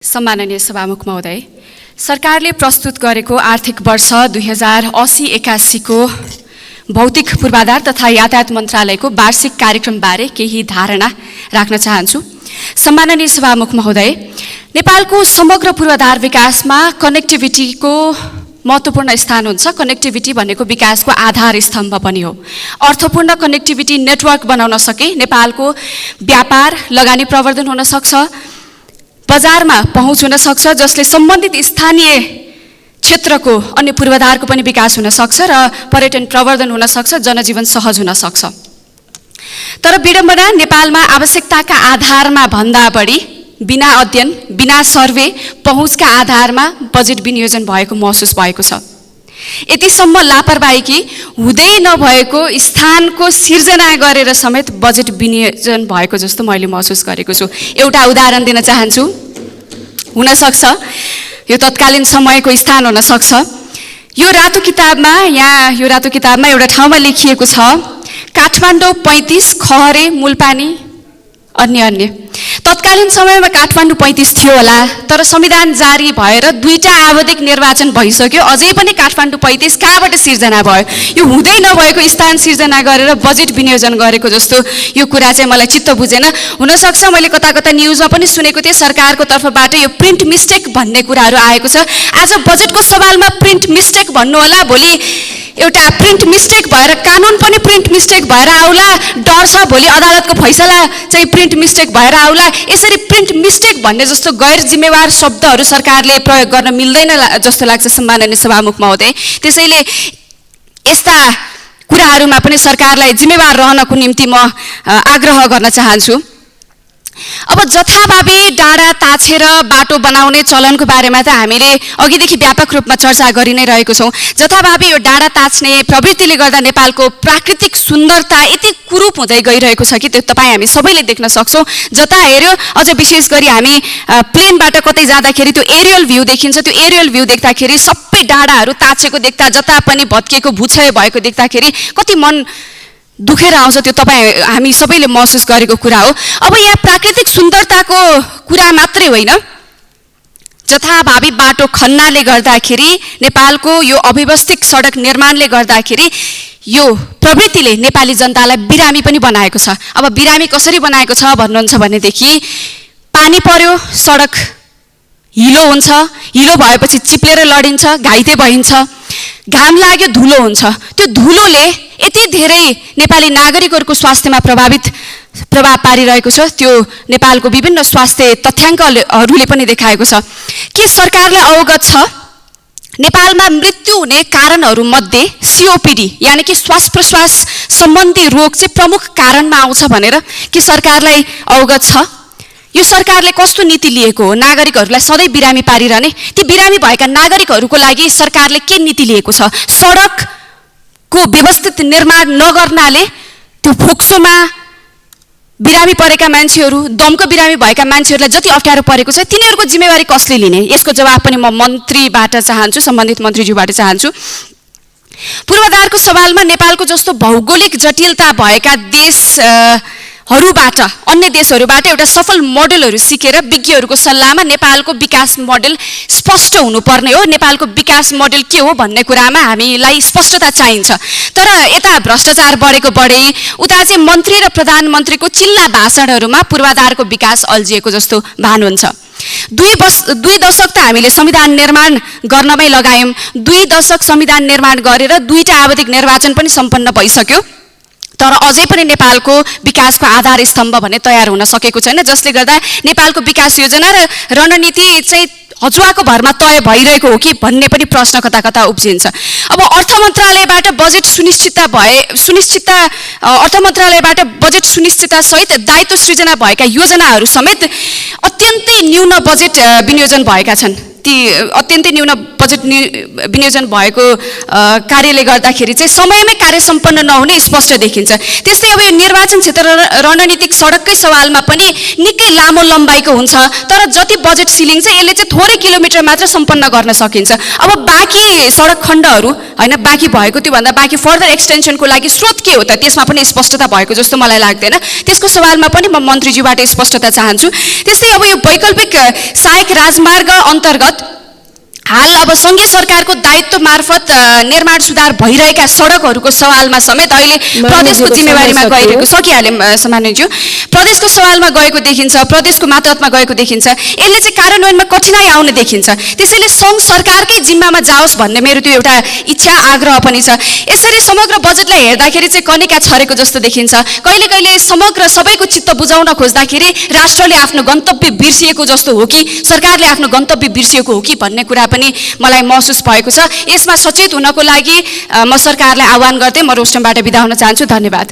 सम्माननीय सभामुख महोदय, सरकारले प्रस्तुत गरेको आर्थिक वर्ष 2080-81 को भौतिक पूर्वाधार तथा यातायात मन्त्रालयको वार्षिक कार्यक्रमबारे केही धारणा राख्न चाहन्छु। सम्माननीय सभामुख महोदय, नेपालको समग्र पूर्वाधार विकासमा कनेक्टिभिटीको महत्त्वपूर्ण स्थान हुन्छ। कनेक्टिभिटी भनेको विकासको आधार स्तम्भ पनि हो। अर्थपूर्ण कनेक्टिभिटी नेटवर्क बनाउन सके नेपालको व्यापार लगानी प्रवर्धन हुन सक्छ, बजारमा पहुँच हुन सक्छ, जसले सम्बन्धित स्थानीय क्षेत्रको अन्य पूर्वाधारको पनि विकास हुन सक्छ र पर्यटन प्रवर्धन हुन सक्छ, जनजीवन सहज हुन सक्छ। तर विडम्बना, नेपालमा आवश्यकताका आधारमा भन्दा बढी बिना अध्ययन, बिना सर्वे, पहुँचका आधारमा बजेट विनियोजन भएको महसुस भएको छ। यतिसम्म लापरवाही कि हुँदै नभएको स्थानको सिर्जना गरेर समेत बजेट विनियोजन भएको जस्तो मैले महसुस गरेको छु। एउटा उदाहरण दिन चाहन्छु। हुन सक्छ यो तत्कालीन समयको स्थान हुन सक्छ। यो रातो किताबमा एउटा ठाउँमा लेखिएको छ, काठमाडौँ 35, खहरे, मुलपानी, अन्य। तत्कालीन समयमा काठमाडौँ 35 थियो होला, तर संविधान जारी भएर 2टा आवधिक निर्वाचन भइसक्यो, अझै पनि काठमाडौँ 35 कहाँबाट सिर्जना भयो? यो हुँदै नभएको स्थान सिर्जना गरेर बजेट विनियोजन गरेको जस्तो यो कुरा चाहिँ मलाई चित्त बुझेन। हुनसक्छ मैले कता न्युजमा पनि सुनेको थिएँ, सरकारको तर्फबाट यो प्रिन्ट मिस्टेक भन्ने कुराहरू आएको छ। आज बजेटको सवालमा प्रिन्ट मिस्टेक भन्नु होला, भोलि एउटा प्रिन्ट मिस्टेक भएर कानुन पनि प्रिन्ट मिस्टेक भएर आउला, डर छ भोलि अदालतको फैसला चाहिँ प्रिन्ट मिस्टेक भएर आउला। यसरी प्रिन्ट मिस्टेक भन्ने जस्तो गैर जिम्मेवार शब्दहरू सरकारले प्रयोग गर्न मिल्दैन जस्तो लाग्छ सम्माननीय सभामुख महोदय। त्यसैले यस्ता कुराहरूमा पनि सरकारलाई जिम्मेवार रहनको निम्ति म आग्रह गर्न चाहन्छु। अब जथाभावी डाँडा ताछेर बाटो बनाउने चलनको बारेमा त हामीले अघिदेखि व्यापक रूपमा चर्चा गरि नै रहेको छौँ। जथाभावी यो डाँडा ताछ्ने प्रवृत्तिले गर्दा नेपालको प्राकृतिक सुन्दरता यति कुरूप हुँदै गइरहेको छ कि त्यो हामी सबैले देख्न सक्छौँ। जता हेऱ्यो, अझ विशेष गरी हामी प्लेनबाट कतै जाँदाखेरि त्यो एरियल भ्यू देखिन्छ। त्यो एरियल भ्यू देख्दाखेरि सबै डाँडाहरू ताछेको देख्दा, जता पनि भत्किएको भूक्षय भएको देख्दाखेरि कति मन दुखेर आउँछ। त्यो हामी सबैले महसुस गरेको कुरा हो। अब यहाँ प्राकृतिक सुन्दरताको कुरा मात्रै होइन, जथाभावी बाटो खन्नाले गर्दाखेरि, नेपालको यो अव्यवस्थित सडक निर्माणले गर्दाखेरि यो प्रवृत्तिले नेपाली जनतालाई बिरामी पनि बनाएको छ। अब बिरामी कसरी बनाएको छ भन्नुहुन्छ भनेदेखि, पानी पर्यो, सडक हिलो हुन्छ, हिलो भएपछि चिप्लेर लडिन्छ, घाइते भइन्छ, घाम लाग्यो, धुलो हुन्छ। त्यो धुलोले यति धेरै नेपाली नागरिकहरूको स्वास्थ्यमा प्रभाव पारिरहेको छ। त्यो नेपालको विभिन्न स्वास्थ्य तथ्याङ्कहरूले पनि देखाएको छ। के सरकारलाई अवगत छ नेपालमा मृत्यु हुने कारणहरूमध्ये COPD यानि कि श्वास प्रश्वास सम्बन्धी रोग चाहिँ प्रमुख कारणमा आउँछ भनेर के सरकारलाई अवगत छ? यो सरकारले कस्तो नीति लिएको हो? नागरिकहरूलाई सधैँ बिरामी पारिरहने, ती बिरामी भएका नागरिकहरूको लागि सरकारले के नीति लिएको छ? सडकको व्यवस्थित निर्माण नगर्नाले त्यो फोक्सोमा बिरामी परेका मान्छेहरू, दमको बिरामी भएका मान्छेहरूलाई जति अप्ठ्यारो परेको छ, तिनीहरूको जिम्मेवारी कसले लिने? यसको जवाब पनि म मन्त्रीबाट चाहन्छु, सम्बन्धित मन्त्रीज्यूबाट चाहन्छु। पूर्वाधारको सवालमा नेपालको जस्तो भौगोलिक जटिलता भएका अन्य देशहरूबाट एउटा सफल मोडेलहरू सिकेर विज्ञहरूको सल्लाहमा नेपालको विकास मोडेल स्पष्ट हुनुपर्ने हो। नेपालको विकास मोडेल के हो भन्ने कुरामा हामीलाई स्पष्टता चाहिन्छ। तर यता भ्रष्टाचार बढेको बढे, उता चाहिँ मन्त्री र प्रधानमन्त्रीको चिल्ला भाषणहरूमा पूर्वाधारको विकास अल्झिएको जस्तो भान हुन्छ। 2 दशक त हामीले संविधान निर्माण गर्नमै लगायौँ। 2 दशक संविधान निर्माण गरेर 2टा आवधिक निर्वाचन पनि सम्पन्न भइसक्यो, तर अझै पनि नेपालको विकासको आधार स्तम्भ भन्ने तयार हुन सकेको छैन, जसले गर्दा नेपालको विकास योजना र रणनीति चाहिँ हजुवाको भरमा तय भइरहेको हो कि भन्ने पनि प्रश्न कता उब्जिन्छ। अब अर्थ मन्त्रालयबाट बजेट सुनिश्चितता सहित दायित्व सृजना भएका योजनाहरू समेत अत्यन्तै न्यून बजेट विनियोजन भएका छन्। ती अत्यन्तै न्यून बजेट विनियोजन भएको कार्यले गर्दाखेरि चाहिँ समयमै कार्य सम्पन्न नहुने स्पष्ट देखिन्छ। त्यस्तै अब यो निर्वाचन क्षेत्र रणनीतिक सडककै सवालमा पनि निकै लामो लम्बाइको हुन्छ, तर जति बजेट सिलिङ छ यसले चाहिँ थोरै किलोमिटर मात्र सम्पन्न गर्न सकिन्छ। अब बाँकी सडक खण्डहरू होइन, बाँकी भएको त्योभन्दा बाँकी फर्दर एक्सटेन्सनको लागि स्रोत के हो त, त्यसमा पनि स्पष्टता भएको जस्तो मलाई लाग्दैन। त्यसको सवालमा पनि म मन्त्रीज्यूबाट स्पष्टता चाहन्छु। त्यस्तै अब यो वैकल्पिक सहायक राजमार्ग अन्तर्गत हाल अब सङ्घीय सरकारको दायित्व मार्फत निर्माण सुधार भइरहेका सडकहरूको सवालमा समेत अहिले प्रदेशको जिम्मेवारीमा गइरहेको सकिहाले सामान्यज्यू, प्रदेशको सवालमा गएको देखिन्छ, प्रदेशको मातहतमा गएको देखिन्छ। यसले चाहिँ कार्यान्वयनमा कठिनाइ आउने देखिन्छ। त्यसैले सङ्घ सरकारकै जिम्मामा जाओस् भन्ने मेरो त्यो एउटा इच्छा आग्रह पनि छ। यसरी समग्र बजेटलाई हेर्दाखेरि चाहिँ कनिका छरेको जस्तो देखिन्छ। कहिले कहिले समग्र सबैको चित्त बुझाउन खोज्दाखेरि राष्ट्रले आफ्नो गन्तव्य बिर्सिएको जस्तो हो कि सरकारले आफ्नो गन्तव्य बिर्सिएको हो कि भन्ने कुरा पनि मलाई महसुस भएको छ। यसमा सचेत हुनको लागि म सरकारलाई आह्वान गर्दै म रोस्टमबाट बिदा हुन चाहन्छु। धन्यवाद।